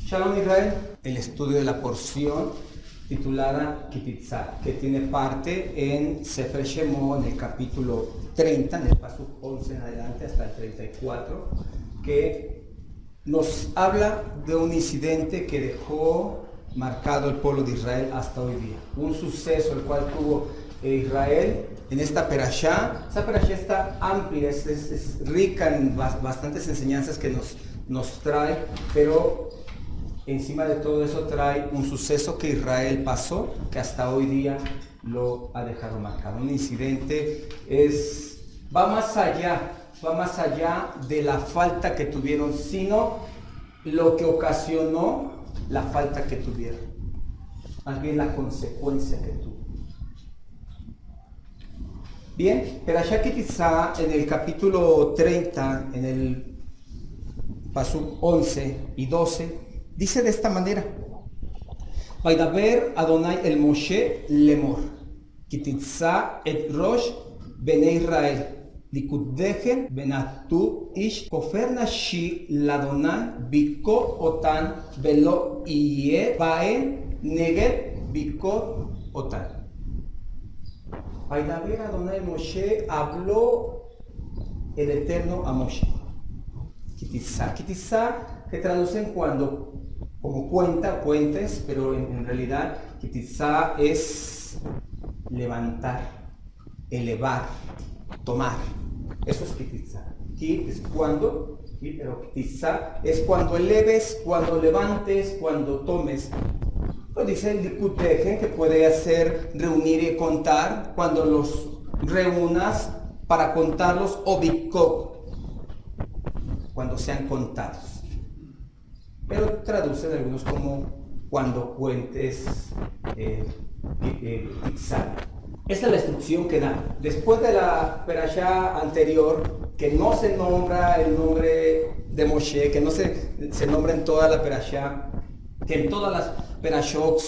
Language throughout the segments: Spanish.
Shalom Israel, el estudio de la porción titulada Kititzá, que tiene parte en Sefer Shemot, en el capítulo 30, en el paso 11 en adelante hasta el 34, que nos habla de un incidente que dejó marcado el pueblo de Israel hasta hoy día. Un suceso el cual tuvo Israel en esta perashá. Esta perashá está amplia, es rica en bastantes enseñanzas que nos trae, pero encima de todo eso trae un suceso que Israel pasó, que hasta hoy día lo ha dejado marcado. Un incidente va más allá de la falta que tuvieron, sino lo que ocasionó la falta que tuvieron, más bien la consecuencia que tuvo. Bien, Perashá Kititzá en el capítulo 30, en el pasuk 11 y 12, dice de esta manera: Vaidaber Adonai el Moshe lemor, Kititzá et Rosh bene Israel, Likuddechen benatu ish kofer nashi ladonai biko otan velo iye baen neged biko otan. Vaidaber Adonai Moshe, habló el Eterno a Moshe. Kititzá, que traducen como puentes, pero en realidad Kititzá es levantar, elevar, tomar. Eso es Kititzá. Kit es cuando, pero Kititzá es cuando eleves, cuando levantes, cuando tomes. Pues dice el Likuddechen que puede hacer reunir y contar, cuando los reúnas para contarlos, o Bikok, cuando sean contados. Pero traducen algunos como cuando cuentes Kititzá. Esa es la instrucción que da. Después de la perashá anterior, que no se nombra el nombre de Moshe, que no se nombra en toda la perashá, que en todas las perashot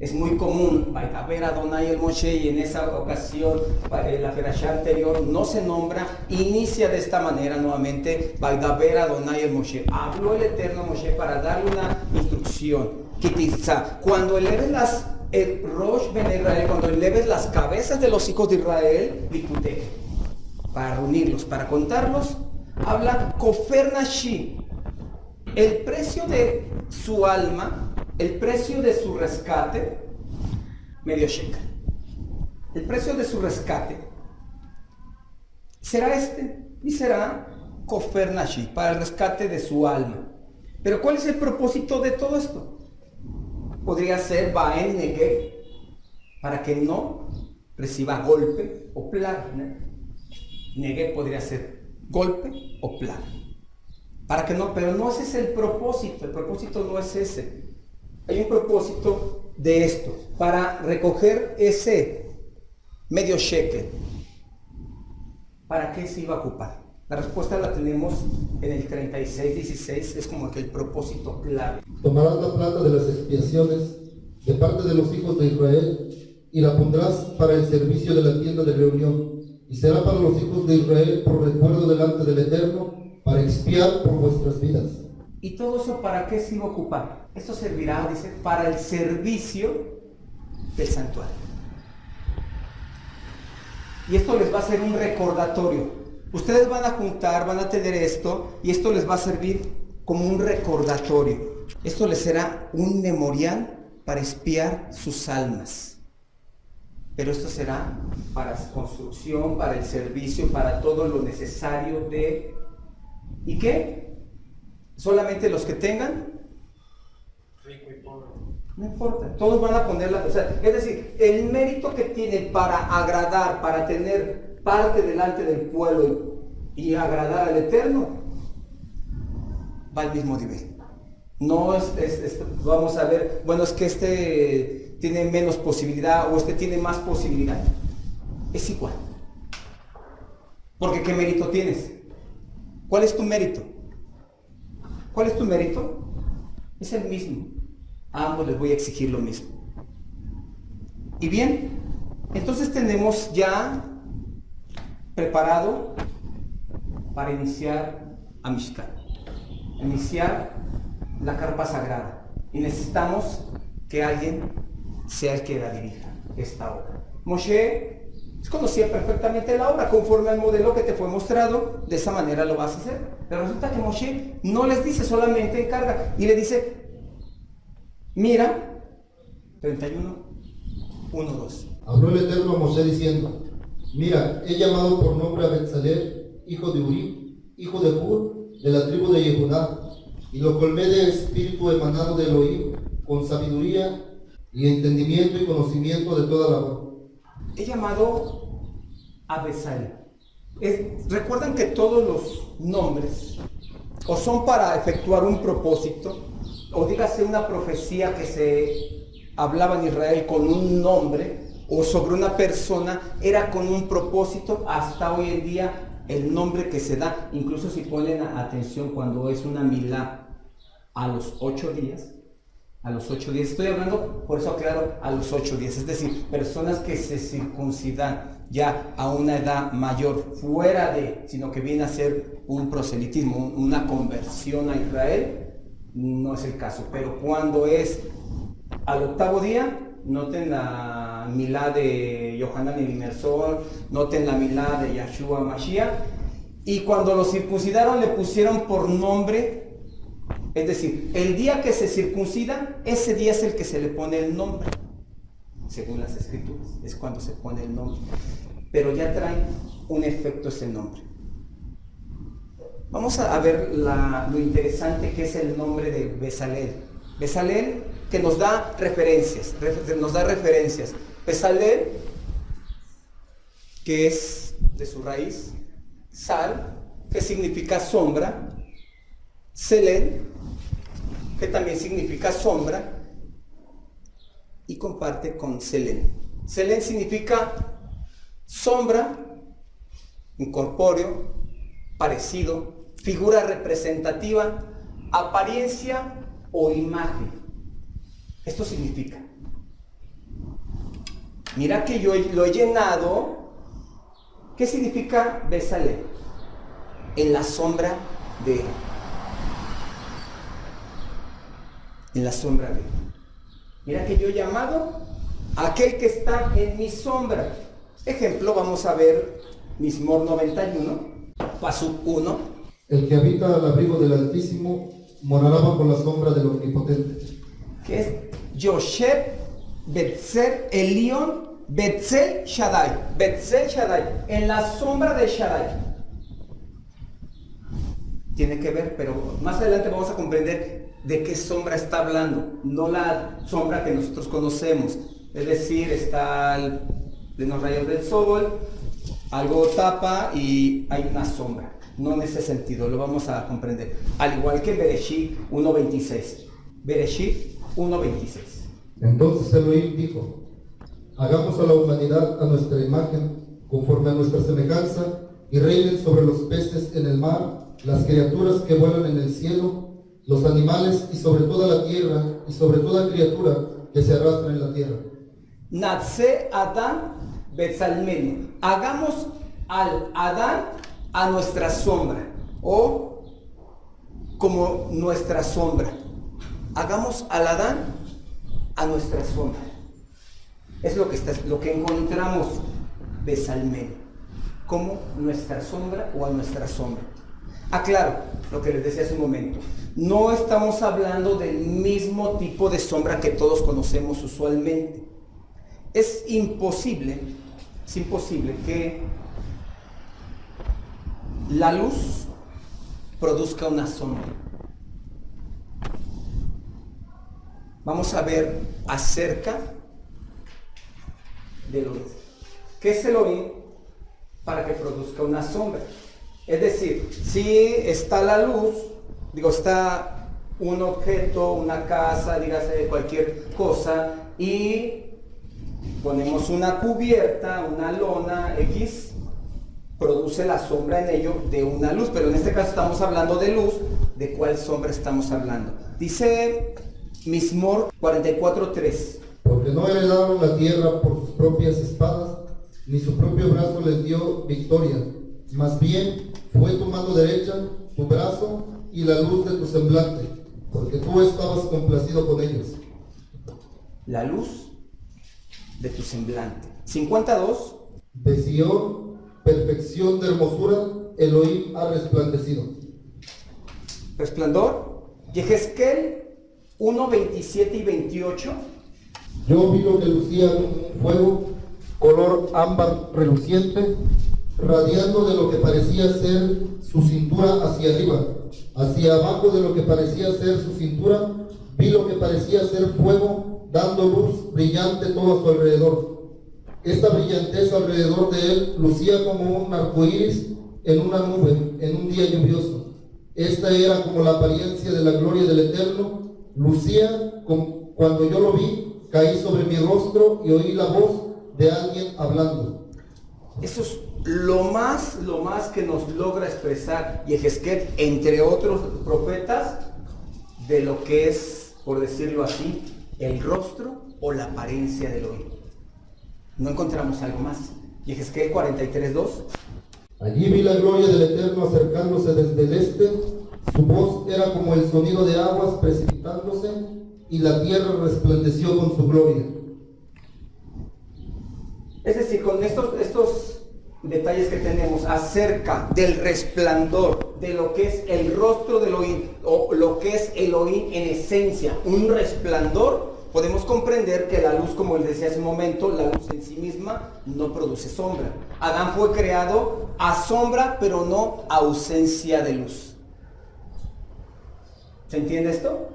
es muy común, Vaidaber Adonai el Moshe, y en esa ocasión, la perashá anterior no se nombra, inicia de esta manera nuevamente, Vaidaber Adonai el Moshe. Habló el Eterno Moshe para darle una instrucción, Kititzá, cuando eleves el Rosh ben Israel, cuando eleves las cabezas de los hijos de Israel, Likuddechen, para reunirlos, para contarlos, habla Kofer Nashi, el precio de su alma, el precio de su rescate, medio shekel. El precio de su rescate será y será Kofer Nashi, para el rescate de su alma. Pero ¿cuál es el propósito de todo esto? Podría ser Baen Neged, para que no reciba golpe o plaga. Neged podría ser golpe o plaga. Para que no, pero no ese es el propósito no es ese. Hay un propósito de esto, para recoger ese medio shekel. ¿Para qué se iba a ocupar? La respuesta la tenemos en el 36:16, es como que el propósito clave. Tomarás la plata de las expiaciones de parte de los hijos de Israel y la pondrás para el servicio de la tienda de reunión, y será para los hijos de Israel por recuerdo delante del Eterno, para expiar por vuestras vidas. ¿Y todo eso para qué se iba a ocupar? Esto servirá, dice, para el servicio del santuario. Y esto les va a ser un recordatorio. Ustedes van a juntar, van a tener esto, y esto les va a servir como un recordatorio. Esto les será un memorial para expiar sus almas. Pero esto será para construcción, para el servicio, para todo lo necesario de... ¿Y qué? Solamente los que tengan, rico y pobre, no importa, todos van a ponerla, es decir, el mérito que tienen para agradar, para tener parte delante del pueblo y agradar al Eterno, va al mismo nivel. No vamos a ver, bueno, es que este tiene menos posibilidad o este tiene más posibilidad. Es igual. Porque ¿qué mérito tienes? ¿Cuál es tu mérito? ¿Cuál es tu mérito? Es el mismo. A ambos les voy a exigir lo mismo. Y bien, entonces tenemos ya preparado para iniciar a Mishkan. Iniciar la carpa sagrada. Y necesitamos que alguien sea el que la dirija, esta obra. Moshe conocía perfectamente la obra, conforme al modelo que te fue mostrado, de esa manera lo vas a hacer. Pero resulta que Moshe no les dice, solamente encarga, y le dice, mira, 31, 1, 2. Habló el Eterno a Moshe diciendo, mira, he llamado por nombre a Betzalel, hijo de Uri, hijo de Hur, de la tribu de Yehudá, y lo colmé de espíritu emanado de Elohim, con sabiduría y entendimiento y conocimiento de toda la obra. He llamado a Betzalel. Recuerdan que todos los nombres o son para efectuar un propósito, o dígase una profecía que se hablaba en Israel con un nombre, o sobre una persona, era con un propósito. Hasta hoy en día el nombre que se da, incluso si ponen atención cuando es una milá a los 8 días, estoy hablando, por eso aclaro, a los 8 días, es decir, personas que se circuncidan ya a una edad mayor, fuera de, sino que viene a ser un proselitismo, una conversión a Israel, no es el caso. Pero cuando es al 8º día, noten la milá de Yohanan el Inmersor, noten la milá de Yahshua Mashiach, y cuando lo circuncidaron le pusieron por nombre. Es decir, el día que se circuncidan, ese día es el que se le pone el nombre, según las escrituras, es cuando se pone el nombre, pero ya trae un efecto ese nombre. Vamos a ver lo interesante que es el nombre de Betzalel. Betzalel, que nos da referencias. Betzalel, que es de su raíz, Sal, que significa sombra, Selén, que también significa sombra, y comparte con Selén. Selén significa sombra, incorpóreo, parecido, figura representativa, apariencia o imagen. Esto significa. Mira que yo lo he llenado. ¿Qué significa Betzalel? En la sombra de él. En la sombra de él. Mira que yo he llamado a aquel que está en mi sombra. Ejemplo, vamos a ver Mismor 91, Pasuk 1. El que habita al abrigo del Altísimo morará bajo la sombra del Omnipotente. Que es Yoshev Betzel Elión Betzel Shaddai. Betzel Shaddai, en la sombra de Shaddai. Tiene que ver, pero más adelante vamos a comprender de qué sombra está hablando, no la sombra que nosotros conocemos. Es decir, está de los rayos del sol, algo tapa y hay una sombra. No en ese sentido, lo vamos a comprender. Al igual que Bereshit 1.26. Bereshit 1.26. Entonces Elohim dijo, hagamos a la humanidad a nuestra imagen, conforme a nuestra semejanza, y reinen sobre los peces en el mar, las criaturas que vuelan en el cielo, los animales y sobre toda la tierra, y sobre toda criatura que se arrastra en la tierra. Natse Adán Betzalmenu. Hagamos al Adán a nuestra sombra, o como nuestra sombra. Hagamos al Adán a nuestra sombra. Es lo que encontramos Betzalmenu, como nuestra sombra o a nuestra sombra. Aclaro lo que les decía hace un momento. No estamos hablando del mismo tipo de sombra que todos conocemos usualmente. Es imposible que la luz produzca una sombra. Vamos a ver acerca de Elohim. ¿Qué es Elohim para que produzca una sombra? Es decir, si está la luz, está un objeto, una casa, dígase cualquier cosa, y ponemos una cubierta, una lona X, produce la sombra en ello de una luz, pero en este caso estamos hablando de luz. ¿De cuál sombra estamos hablando? Dice Mismor 44.3. Porque no heredaron la tierra por sus propias espadas, ni su propio brazo les dio victoria, más bien fue tu mano derecha, tu brazo y la luz de tu semblante, porque tú estabas complacido con ellos. La luz de tu semblante. 52. De Sión, perfección de hermosura, Elohim ha resplandecido. Resplandor. Yehezkel 1, 27 y 28. Yo vi lo que lucía como un fuego, color ámbar reluciente, radiando de lo que parecía ser su cintura hacia arriba. Hacia abajo de lo que parecía ser su cintura, vi lo que parecía ser fuego, dando luz brillante todo a su alrededor. Esta brillantez alrededor de él lucía como un arco iris en una nube, en un día lluvioso. Esta era como la apariencia de la gloria del Eterno. Lucía, cuando yo lo vi, caí sobre mi rostro y oí la voz de alguien hablando. Eso es lo más que nos logra expresar Yehezkel, entre otros profetas, de lo que es, por decirlo así, el rostro o la apariencia del Elohim. No encontramos algo más. Yehezkel 43:2. Allí vi la gloria del Eterno acercándose desde el este. Su voz era como el sonido de aguas precipitándose, y la tierra resplandeció con su gloria. Es decir, con estos detalles que tenemos acerca del resplandor, de lo que es el rostro de Elohim, o lo que es Elohim en esencia, un resplandor, podemos comprender que la luz, como les decía hace un momento, la luz en sí misma no produce sombra. Adán fue creado a sombra, pero no a ausencia de luz. ¿Se entiende esto?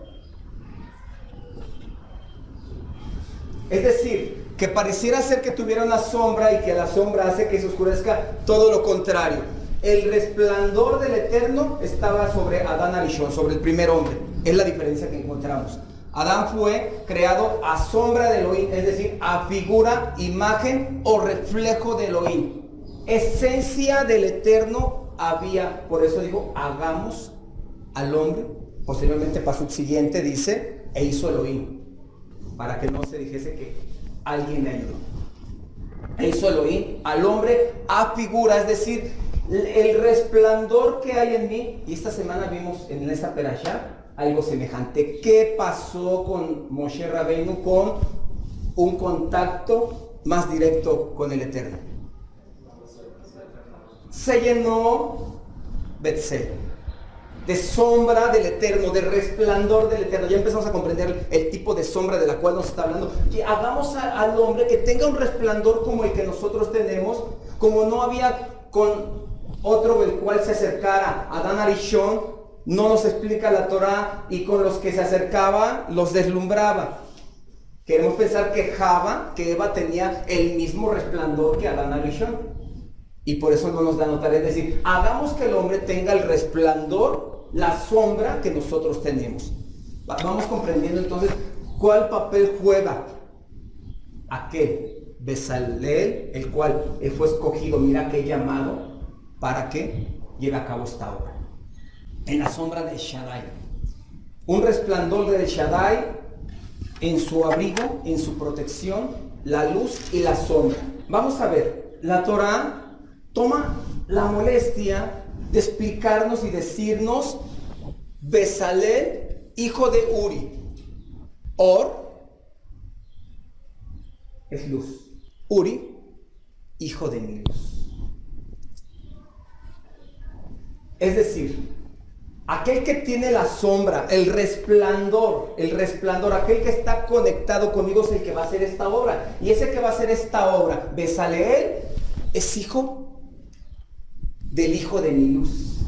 Es decir, que pareciera ser que tuviera una sombra y que la sombra hace que se oscurezca, todo lo contrario. El resplandor del Eterno estaba sobre Adán Arishon, sobre el primer hombre. Es la diferencia que encontramos. Adán fue creado a sombra de Elohim, es decir, a figura, imagen o reflejo de Elohim. Esencia del Eterno había, por eso dijo, hagamos al hombre. Posteriormente, paso siguiente, dice, e hizo Elohim, para que no se dijese que alguien le ayudó. E hizo Elohim al hombre a figura, es decir, el resplandor que hay en mí. Y esta semana vimos en esta perashá algo semejante. ¿Qué pasó con Moshe Rabbeinu, con un contacto más directo con el Eterno? Se llenó Betsel de sombra del Eterno, de resplandor del Eterno. Ya empezamos a comprender el tipo de sombra de la cual nos está hablando. Que hagamos al hombre que tenga un resplandor como el que nosotros tenemos, como no había con otro el cual se acercara a Adán Arishon. No nos explica la Torah, y con los que se acercaba los deslumbraba. Queremos pensar que Eva tenía el mismo resplandor que Adán Arishon, y por eso no nos da notar. Es decir, hagamos que el hombre tenga el resplandor, la sombra que nosotros tenemos. Vamos comprendiendo entonces cuál papel juega aquel Bezalel, el cual fue escogido, mira que llamado, para que lleve a cabo esta obra. En la sombra de Shaddai, un resplandor de Shaddai en su abrigo, en su protección, la luz y la sombra. Vamos a ver, la Torah toma la molestia de explicarnos y decirnos: Bezalel, hijo de Uri. Or es luz. Uri, hijo de mi luz. Es decir, aquel que tiene la sombra, el resplandor, aquel que está conectado conmigo es el que va a hacer esta obra. Y ese que va a hacer esta obra, Bezaleel, es hijo del hijo de mi luz.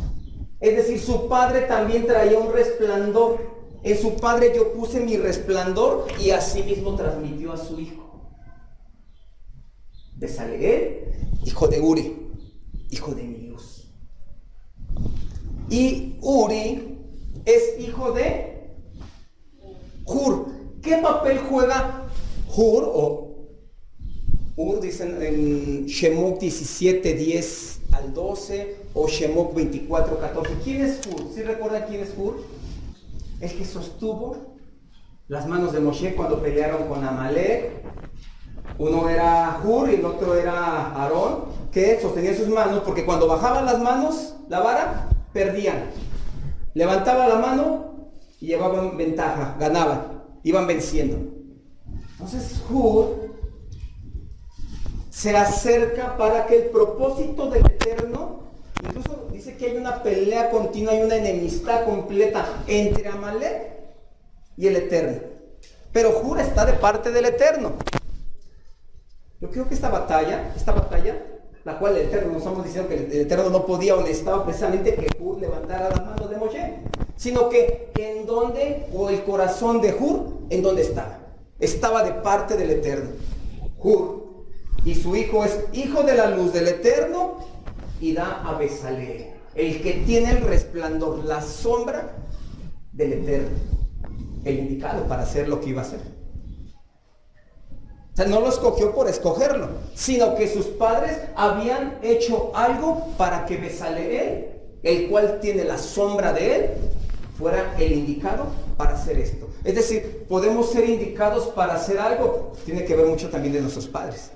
Es decir, su padre también traía un resplandor. En su padre yo puse mi resplandor, y así mismo transmitió a su hijo. Bezaleel, hijo de Uri, hijo de mi luz. Y Uri es hijo de Hur. ¿Qué papel juega Hur o Ur? Dicen en Shemot 17, 10 al 12 o Shemot 24, 14. ¿Quién es Hur? ¿Sí recuerdan quién es Hur? El que sostuvo las manos de Moshe cuando pelearon con Amalek. Uno era Hur y el otro era Aarón, que sostenía sus manos, porque cuando bajaban las manos, la vara, perdían. Levantaba la mano, y llevaban ventaja, ganaban, iban venciendo. Entonces Hur se acerca para que el propósito del Eterno, incluso dice que hay una pelea continua, hay una enemistad completa entre Amalek y el Eterno. Pero Hur está de parte del Eterno. Yo creo que esta batalla, la cual el Eterno, nos estamos diciendo que el Eterno no podía o necesitaba precisamente que Hur levantara las manos de Moshe, sino que en donde, o el corazón de Hur, en donde estaba de parte del Eterno. Hur y su hijo es hijo de la luz del Eterno y da a Bezaleel, el que tiene el resplandor, la sombra del Eterno, el indicado para hacer lo que iba a hacer. O sea, no lo escogió por escogerlo, sino que sus padres habían hecho algo para que Bezaleel, el cual tiene la sombra de él, fuera el indicado para hacer esto. Es decir, podemos ser indicados para hacer algo, tiene que ver mucho también de nuestros padres.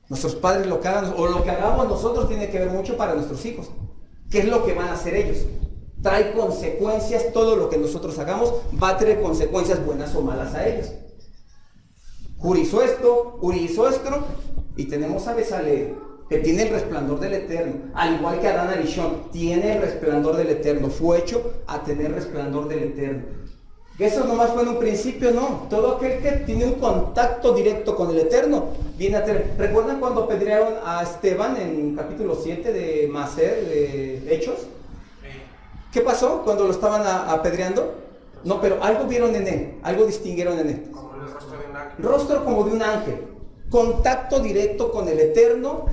Nuestros padres lo que hagan, o lo que hagamos nosotros, tiene que ver mucho para nuestros hijos. ¿Qué es lo que van a hacer ellos? Trae consecuencias, todo lo que nosotros hagamos va a traer consecuencias buenas o malas a ellos. Hur hizo esto, y tenemos a Bezaleel, que tiene el resplandor del Eterno, al igual que Adán Arishon, tiene el resplandor del Eterno, fue hecho a tener resplandor del Eterno. Que eso nomás fue en un principio, no. Todo aquel que tiene un contacto directo con el Eterno viene a tener. ¿Recuerdan cuando apedrearon a Esteban en capítulo 7 de Maser, de Hechos? ¿Qué pasó cuando lo estaban apedreando? No, pero algo vieron en él, algo distinguieron en él. Como el rostro de un ángel. Rostro como de un ángel. Contacto directo con el Eterno,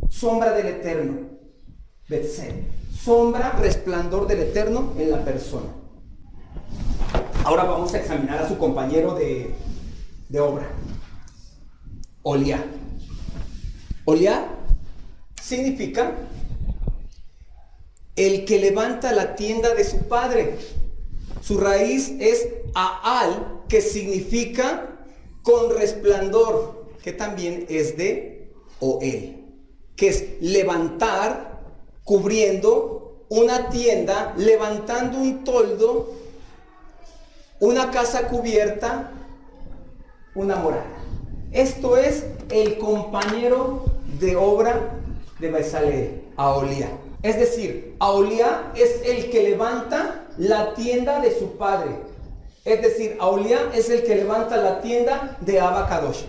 sombra del Eterno. Betzel. Sombra, resplandor del Eterno en la persona. Ahora vamos a examinar a su compañero de obra, Oliá. Oliá significa el que levanta la tienda de su padre. Su raíz es Aal, que significa con resplandor, que también es de Oel, que es levantar, cubriendo una tienda, levantando un toldo, una casa cubierta, una morada. Esto es el compañero de obra de Bezaleel, Aholiá. Es decir, Aholiá es el que levanta la tienda de su padre. Es decir, Aholiá es el que levanta la tienda de Abba Kadosh.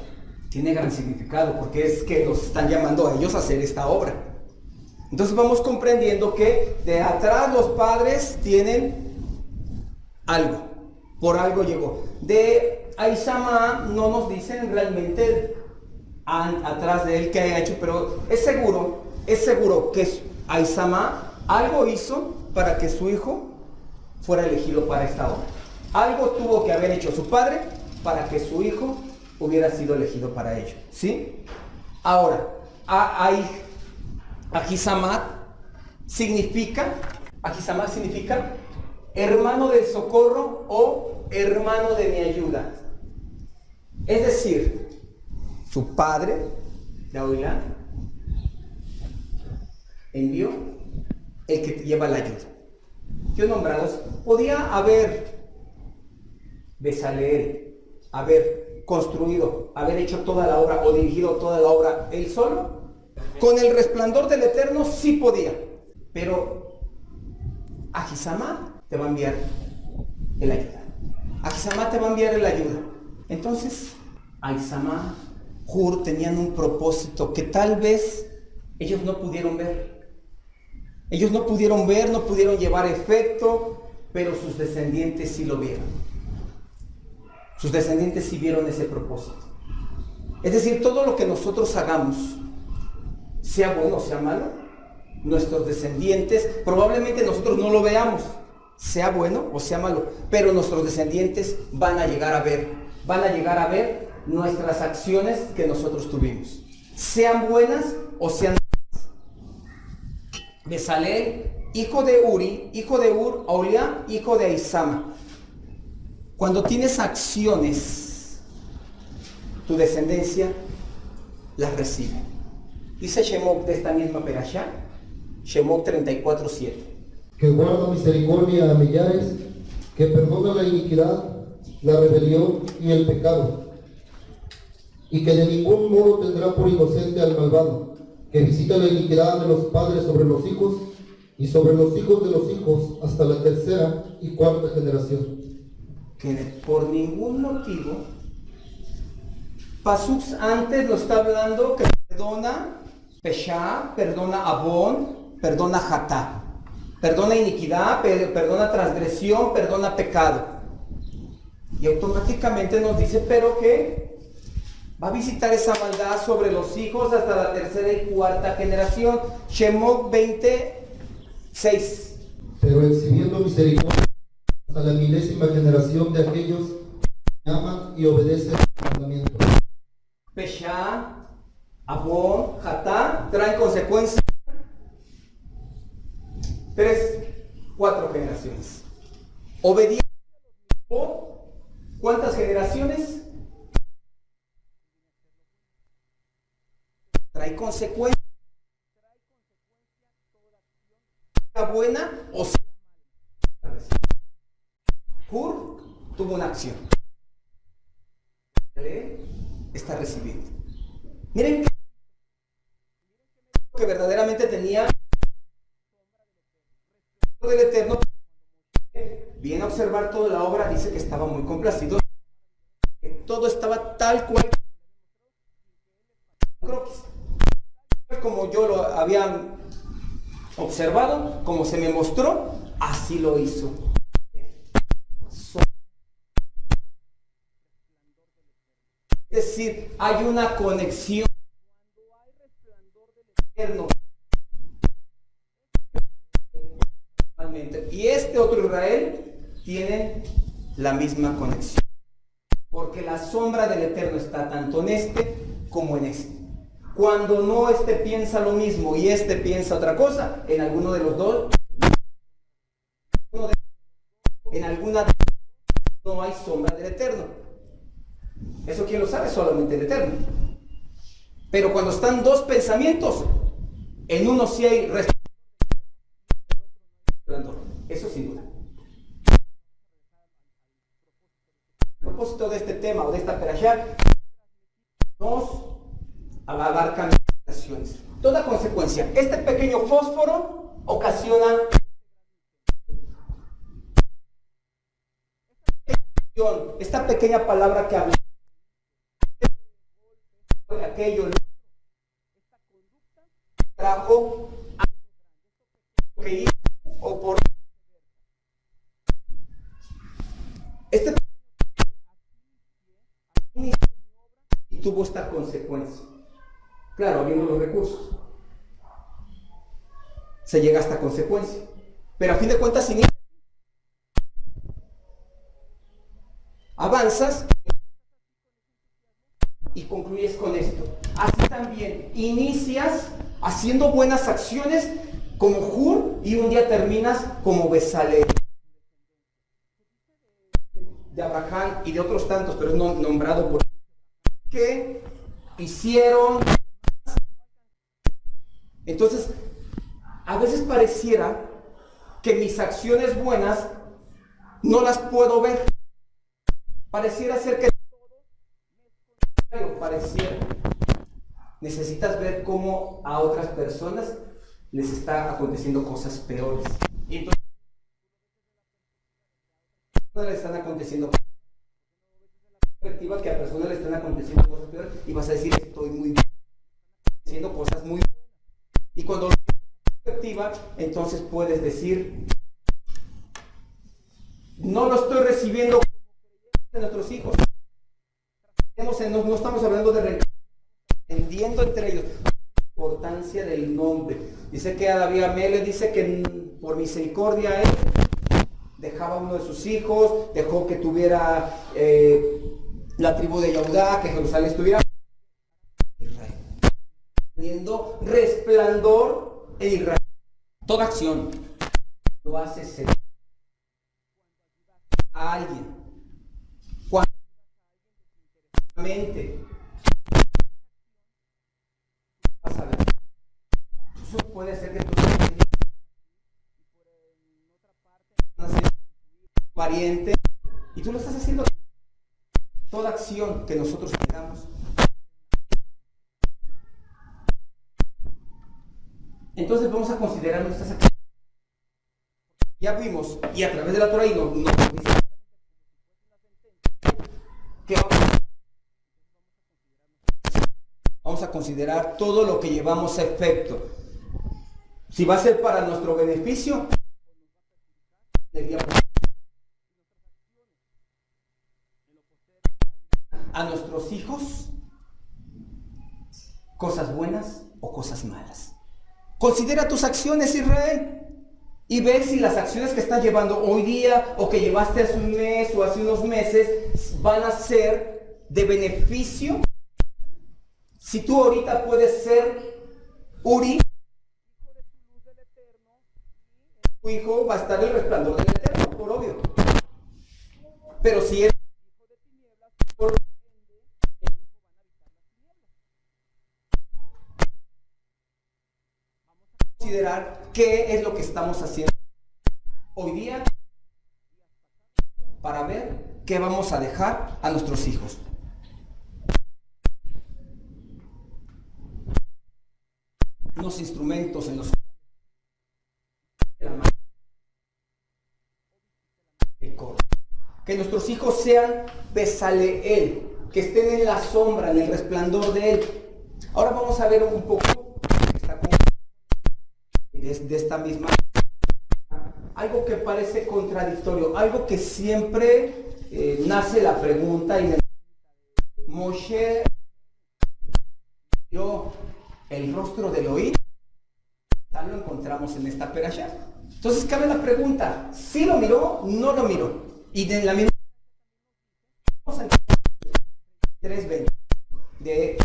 Tiene gran significado porque es que los están llamando a ellos a hacer esta obra. Entonces vamos comprendiendo que de atrás los padres tienen algo. Por algo llegó. De Ahisama no nos dicen realmente atrás de él qué haya hecho, pero es seguro que Ahisama algo hizo para que su hijo fuera elegido para esta obra. Algo tuvo que haber hecho su padre para que su hijo hubiera sido elegido para ello. ¿Sí? Ahora, Ahisamat significa hermano del socorro o hermano de mi ayuda. Es decir, su padre, Aholiá, envió el que lleva la ayuda. Yo nombrados, podía haber Bezaleel, haber construido, haber hecho toda la obra o dirigido toda la obra él solo. Con el resplandor del Eterno sí podía, pero Ahisamat te va a enviar el ayuda. Ahisamat te va a enviar el ayuda. Entonces, Ahisamat, Hur tenían un propósito que tal vez ellos no pudieron ver. Ellos no pudieron ver, no pudieron llevar efecto, pero sus descendientes sí lo vieron. Sus descendientes sí vieron ese propósito. Es decir, todo lo que nosotros hagamos, sea bueno o sea malo, nuestros descendientes, probablemente nosotros no lo veamos, sea bueno o sea malo, pero nuestros descendientes van a llegar a ver nuestras acciones que nosotros tuvimos, sean buenas o sean malas. Bezaleel, hijo de Uri, hijo de Ur, Aholiá, hijo de Ahisama. Cuando tienes acciones, tu descendencia las recibe. Dice Shemot de esta misma perashá, Shemot 34:7. Que guarda misericordia a millares que perdona la iniquidad, la rebelión y el pecado, y que de ningún modo tendrá por inocente al malvado, que visita la iniquidad de los padres sobre los hijos y sobre los hijos de los hijos hasta la tercera y cuarta generación. Que por ningún motivo, Pasuk antes lo está hablando que perdona Pesha, perdona Abón, perdona Hatá, perdona iniquidad, perdona transgresión, perdona pecado. Y automáticamente nos dice, pero que va a visitar esa maldad sobre los hijos hasta la tercera y cuarta generación. Shemot 26. Pero exhibiendo misericordia hasta la milésima generación de aquellos que aman y obedecen los mandamientos. Pesha, Abón, Hatá traen consecuencias. 4 generaciones. Obediencia. ¿Cuántas generaciones? Trae consecuencias. ¿Sea buena o sea mala? Hur tuvo una acción. Está recibiendo. Miren que verdaderamente tenía del Eterno. Viene a observar toda la obra, dice que estaba muy complacido. Todo estaba tal cual como yo lo había observado, como se me mostró, así lo hizo. Es decir, hay una conexión. Eterno. Y este otro Israel tienen la misma conexión. Porque la sombra del Eterno está tanto en este como en este. Cuando no este piensa lo mismo y este piensa otra cosa, en alguno de los dos, en alguna de no hay sombra del Eterno. Eso quién lo sabe, solamente el Eterno. Pero cuando están dos pensamientos, en uno sí hay resplandor. Eso sin duda. El propósito de este tema o de esta perashá nos abarca generaciones. Toda consecuencia. Este pequeño fósforo ocasiona esta pequeña palabra que habla aquello trajo algo que hizo o por este y tuvo esta consecuencia. Claro, habiendo los recursos, se llega a esta consecuencia. Pero a fin de cuentas, sin avanzas y concluyes con esto. Así también inicias haciendo buenas acciones como Hur y un día terminas como Besaleel. De Abraham y de otros tantos, pero es nombrado por que hicieron. Entonces, a veces pareciera que mis acciones buenas no las puedo ver. Pareciera ser que pareciera. Necesitas ver cómo a otras personas les está aconteciendo cosas peores. Y entonces no le están aconteciendo cosas perspectiva que a personas le están aconteciendo cosas peores y vas a decir estoy muy bien, haciendo cosas muy buenas. Y cuando lo ves en perspectiva, entonces puedes decir no lo estoy recibiendo como de nuestros hijos. No estamos hablando de reencarnación, entendiendo entre ellos la importancia del nombre. Dice que a David Amélez dice que por misericordia él dejaba uno de sus hijos, dejó que tuviera la tribu de Judá, que Jerusalén estuviera Israel, teniendo resplandor en Israel. Toda acción lo hace ser a alguien cuando mente vas a ver. Eso puede ser que tú pariente, y tú lo estás haciendo. Toda acción que nosotros hagamos. Entonces vamos a considerar nuestras acciones. Ya vimos, y a través de la Torah y nos dice que vamos a considerar todo lo que llevamos a efecto. Si va a ser para nuestro beneficio, a nuestros hijos, cosas buenas o cosas malas. Considera tus acciones, Israel, y ve si las acciones que estás llevando hoy día o que llevaste hace un mes o hace unos meses van a ser de beneficio. Si tú ahorita puedes ser Uri, tu hijo va a estar el resplandor del Eterno, por obvio. Pero si eres por considerar qué es lo que estamos haciendo hoy día para ver qué vamos a dejar a nuestros hijos. Unos instrumentos en los que nuestros hijos sean Besaleel, que estén en la sombra, en el resplandor de él. Ahora vamos a ver un poco de esta misma, algo que parece contradictorio, algo que siempre nace la pregunta y Moshe vio el rostro de Elohim, tal lo encontramos en esta perashá. Entonces cabe la pregunta, ¿sí lo miró? ¿No lo miró? Y de la misma 3:20 de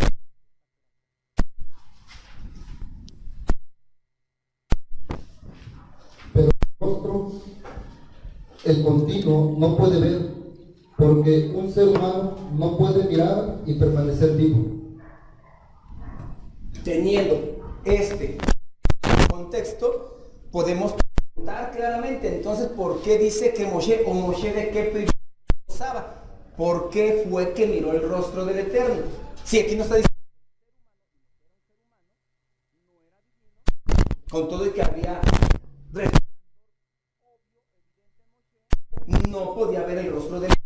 Pero el rostro, el continuo, no puede ver, porque un ser humano no puede mirar y permanecer vivo. Teniendo este contexto, podemos preguntar claramente, entonces, ¿por qué dice que Moshe, o Moshe de qué periodo usaba? ¿Por qué fue que miró el rostro del Eterno? Si aquí no está diciendo, con todo y que había, no podía ver el rostro del Eterno.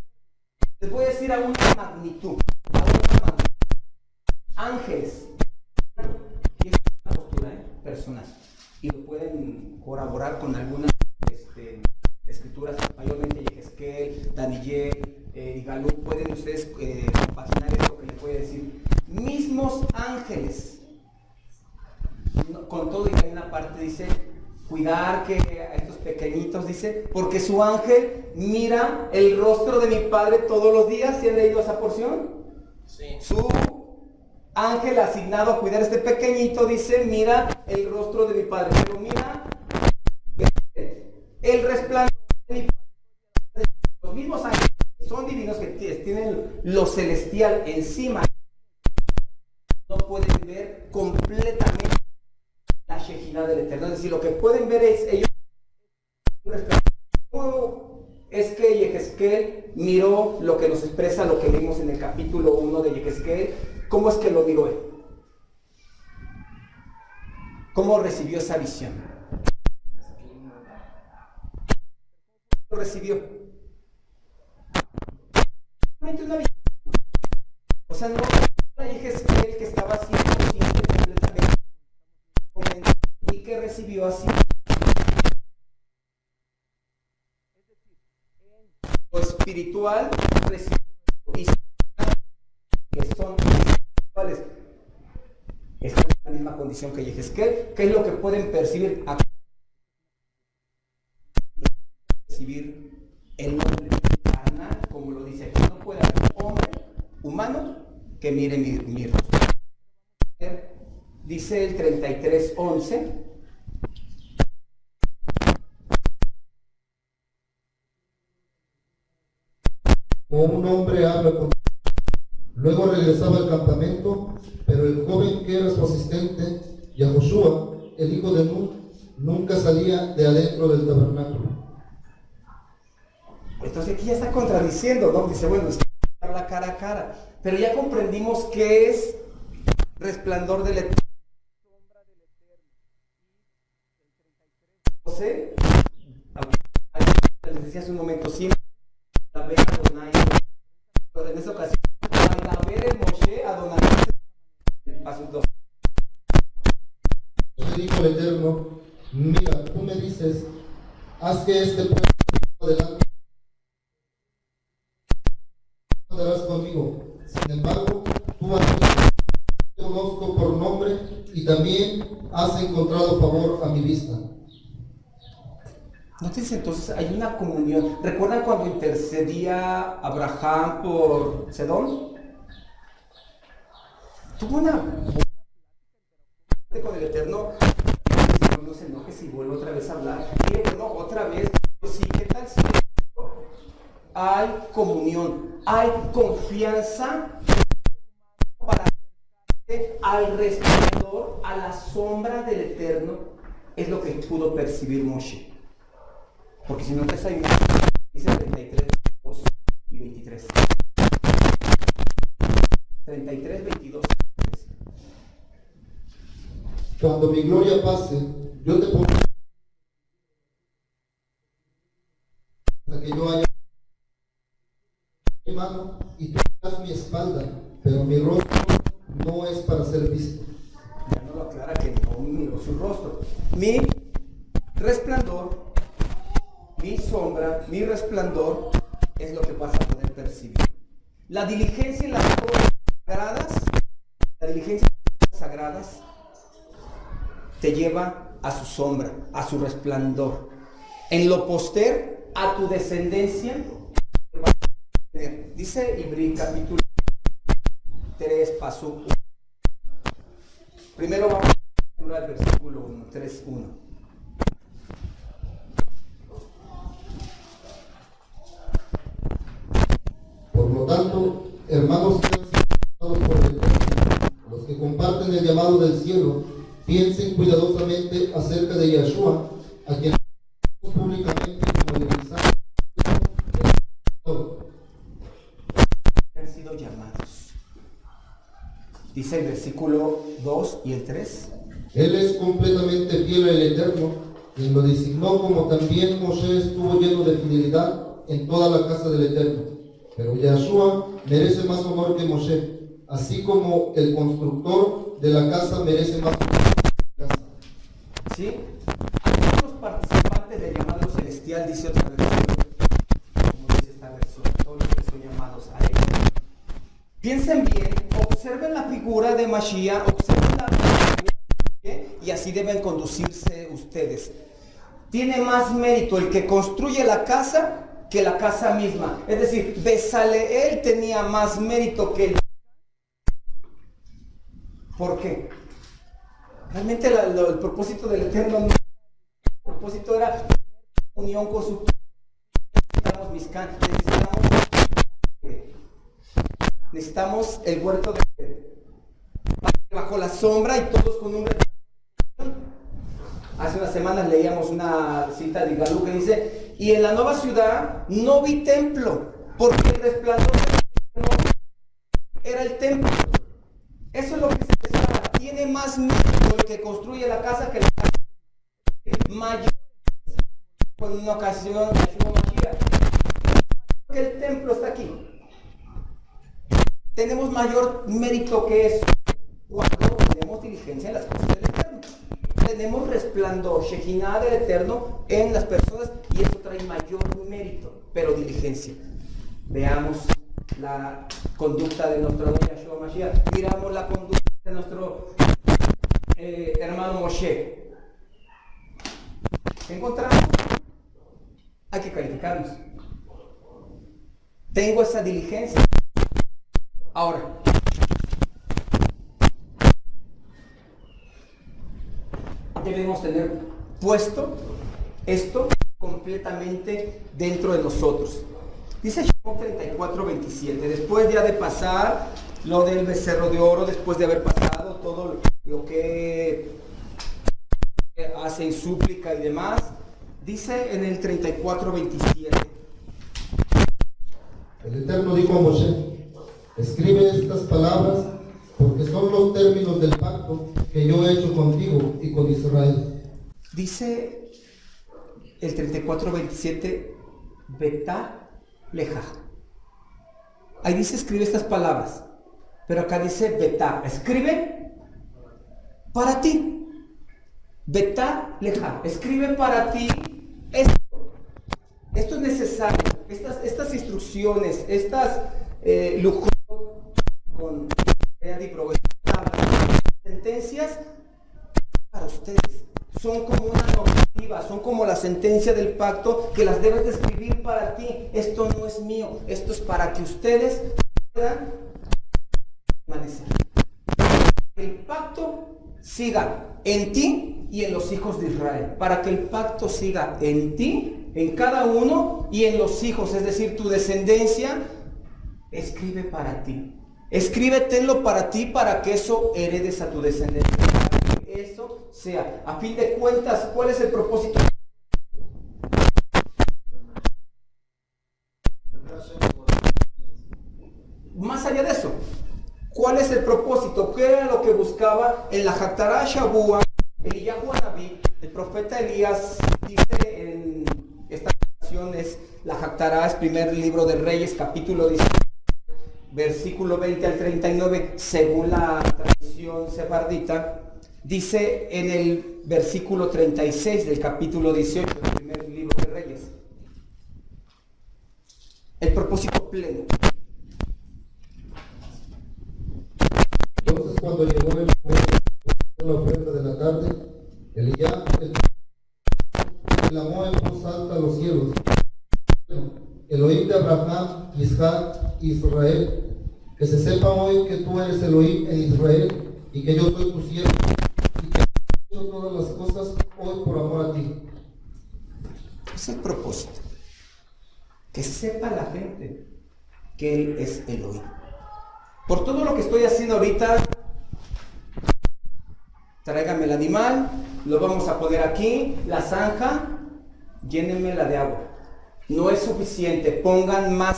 Les voy a decir a una magnitud, ángeles, y es una postura personal, y lo pueden corroborar con algunas escrituras, mayormente Yehezkel, Daniel y Galú, pueden ustedes compaginar esto que les voy a decir. Mismos ángeles, con todo y que hay una parte dice, cuidar que a estos pequeñitos, dice, porque su ángel mira el rostro de mi Padre todos los días. ¿Sí han leído esa porción? Sí. Su ángel asignado a cuidar a este pequeñito, dice, mira el rostro de mi Padre, pero mira el resplandor de mi Padre. Los mismos ángeles son divinos, que tienen lo celestial encima, no pueden ver completamente la Shejinah del Eterno. Es decir, lo que pueden ver es ellos. ¿Cómo es que Yehezkel miró lo que nos expresa lo que vimos en el capítulo 1 de Yehezkel? ¿Cómo es que lo miró él? ¿Cómo recibió esa visión? ¿Lo recibió? Una visión. O sea, no era Yehezkel que estaba así consciente completamente y que recibió así. Lo espiritual recibió que son espirituales. Están en la misma condición que Yehezkel. ¿Qué es lo que pueden percibir? Percibir el hombre carnal, como lo dice aquí. No puede haber hombre humano que mire mi rostro. Dice el 33:11. O un hombre habla con... Luego regresaba al campamento, pero el joven que era su asistente, Yahoshua, el hijo de Nun, nunca salía de adentro del tabernáculo. Entonces aquí ya está contradiciendo, ¿no? Dice, bueno, es que habla cara a cara. Pero ya comprendimos qué es resplandor del Eterno. José, les decía hace un momento, siempre la ver a Adonai, pero en esta ocasión, al ver el Moshe, Adonai, a sus dos. Entonces dijo el Eterno, mira, tú me dices, haz que este pueblo adelante, andarás conmigo. Sin embargo, tú a mí te conozco por nombre y también has encontrado favor a mi vista. Nótense entonces, hay una comunión. ¿Recuerdan cuando intercedía Abraham por Sedón? Tuvo una buena plática con el Eterno. Señor, no se enoje si vuelvo otra vez a hablar. Mire, bueno, otra vez, pues sí, ¿qué tal si hay comunión, hay confianza para acercarse al resplandor, a la sombra del Eterno? Es lo que pudo percibir Moshe. Porque si no te hay dice 33, 22 y 23. 33, 22 y 23. Cuando mi gloria pase, yo te pondré hasta que yo haya mi mano y tú verás mi espalda, pero mi rostro no es para ser visto. Ya no lo aclara que no miró su rostro. Mi resplandor, mi sombra, mi resplandor es lo que vas a poder percibir. La diligencia en las cosas sagradas, la diligencia en las cosas sagradas te lleva a su sombra, a su resplandor. En lo poster, a tu descendencia, dice Ibrí capítulo 3, paso 1. Primero vamos a leer el versículo 1, 3, 1. Por lo tanto, hermanos, por el Eterno, los que comparten el llamado del cielo, piensen cuidadosamente acerca de Yahshua, a quien públicamente como el mensaje Han sido llamados. Dice el versículo 2 y el 3. Él es completamente fiel al Eterno, quien lo designó, como también Moshe estuvo lleno de fidelidad en toda la casa del Eterno. Pero Yahshua merece más honor que Moshe, así como el constructor de la casa merece más honor que la casa. ¿Sí? Algunos participantes del llamado celestial, dice otra versión, como dice esta versión, todos los que son llamados a él. Piensen bien, observen la figura de Mashiach, observen la figura y así deben conducirse ustedes. Tiene más mérito el que construye la casa que la casa misma. Es decir, Bezaleel tenía más mérito que el... ¿Por qué? Realmente el propósito del Eterno no, el propósito era unión con su... Necesitamos el huerto de bajo la sombra y todos con un... Hace unas semanas leíamos una cita de Galú que dice: y en la nueva ciudad no vi templo, porque el resplandor del Eterno era el templo. Eso es lo que se pensaba. Tiene más mérito el que construye la casa que la casa mayor. Con una ocasión que el templo está aquí. Tenemos mayor mérito que eso cuando tenemos diligencia en las cosas del Eterno. Tenemos resplandor, Shekinah del Eterno en las personas y eso trae mayor mérito, pero diligencia. Veamos la conducta de nuestro Yahshua Mashiach. Miramos la conducta de nuestro hermano Moshe. ¿Qué encontramos? Hay que calificarnos. Tengo esa diligencia. Ahora, debemos tener puesto esto completamente dentro de nosotros. Dice Shemot 34:27, después ya de pasar lo del becerro de oro, después de haber pasado todo lo que hace en súplica y demás, dice en el 34:27, El Eterno dijo a Moshe: escribe estas palabras, porque son los términos del pacto que yo he hecho contigo y con Israel. Dice el 34:27, Betá Leja. Ahí dice escribe estas palabras, pero acá dice Betá, escribe para ti. Betá Leja, escribe para ti esto. Esto es necesario, estas instrucciones, estas lujos con sentencias para ustedes. Son como una normativa, son como la sentencia del pacto que las debes de escribir para ti. Esto no es mío, esto es para que ustedes puedan permanecer. El pacto siga en ti y en los hijos de Israel. Para que el pacto siga en ti, en cada uno y en los hijos, es decir, tu descendencia, escribe para ti. Escríbetelo para ti, para que eso heredes a tu descendencia. Para que eso sea, a fin de cuentas, ¿cuál es el propósito? Más allá de eso, ¿cuál es el propósito? ¿Qué era lo que buscaba en la Haftarah Shavua? Eliyahu Anabí, el profeta Elías, dice en esta ocasión, es la Haftarah, es primer libro de Reyes, capítulo 10. Versículo 20 al 39, según la tradición sefardita, dice en el versículo 36 del capítulo 18 del primer libro de Reyes, el propósito pleno. Entonces, cuando llegó el momento de la ofrenda de la tarde, Elías clamó en voz alta a los cielos: Elohim de Abraham, Isaac y Israel, que se sepa hoy que tú eres Elohim en Israel y que yo soy tu siervo y que he hecho todas las cosas hoy por amor a ti. Es el propósito. Que sepa la gente que Él es Elohim. Por todo lo que estoy haciendo ahorita, tráigame el animal, lo vamos a poner aquí, la zanja, llénenmela de agua. No es suficiente, pongan más.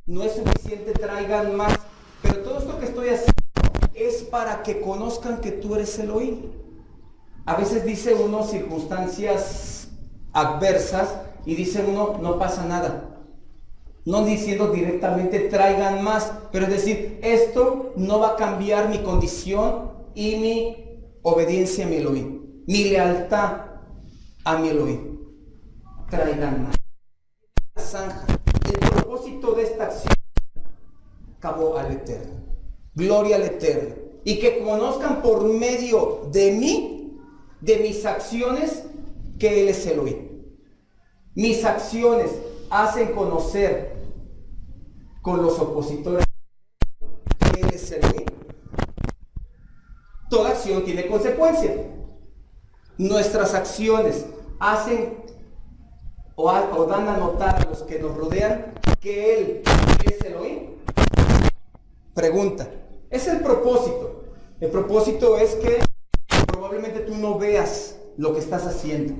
No es suficiente, traigan más. Pero todo esto que estoy haciendo es para que conozcan que tú eres Elohim. A veces dice uno circunstancias adversas y dice uno no pasa nada. No diciendo directamente traigan más, pero es decir, esto no va a cambiar mi condición y mi obediencia a mi Elohim, mi lealtad a mi Elohim. Traigan más. La zanja. El propósito de esta acción, acabó al Eterno. Gloria al Eterno. Y que conozcan por medio de mí, de mis acciones, que Él es Elohim. Mis acciones hacen conocer con los opositores que Él es Elohim. Toda acción tiene consecuencia. Nuestras acciones hacen o dan a notar a los que nos rodean que Él es Elohim. Pregunta, es el propósito. El propósito es que probablemente tú no veas lo que estás haciendo.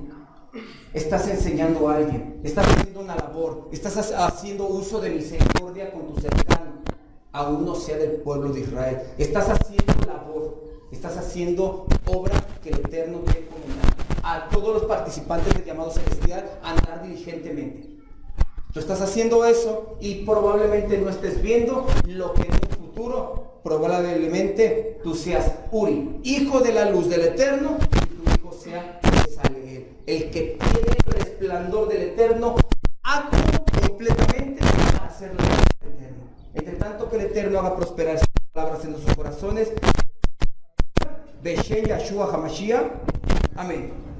Estás enseñando a alguien, estás haciendo una labor, estás haciendo uso de misericordia con tu cercano, aún no sea del pueblo de Israel. Estás haciendo labor, estás haciendo obra que el Eterno te encomendado a todos los participantes del llamado celestial a andar diligentemente. Tú estás haciendo eso y probablemente no estés viendo lo que en un futuro probablemente tú seas Uri, hijo de la luz del Eterno, y tu hijo sea Bezaleel, el que tiene el resplandor del Eterno apto completamente para hacer la luz del Eterno. Entre tanto que el Eterno haga prosperar estas palabras en nuestros corazones, Beshem Yahshua HaMashiach. Amén.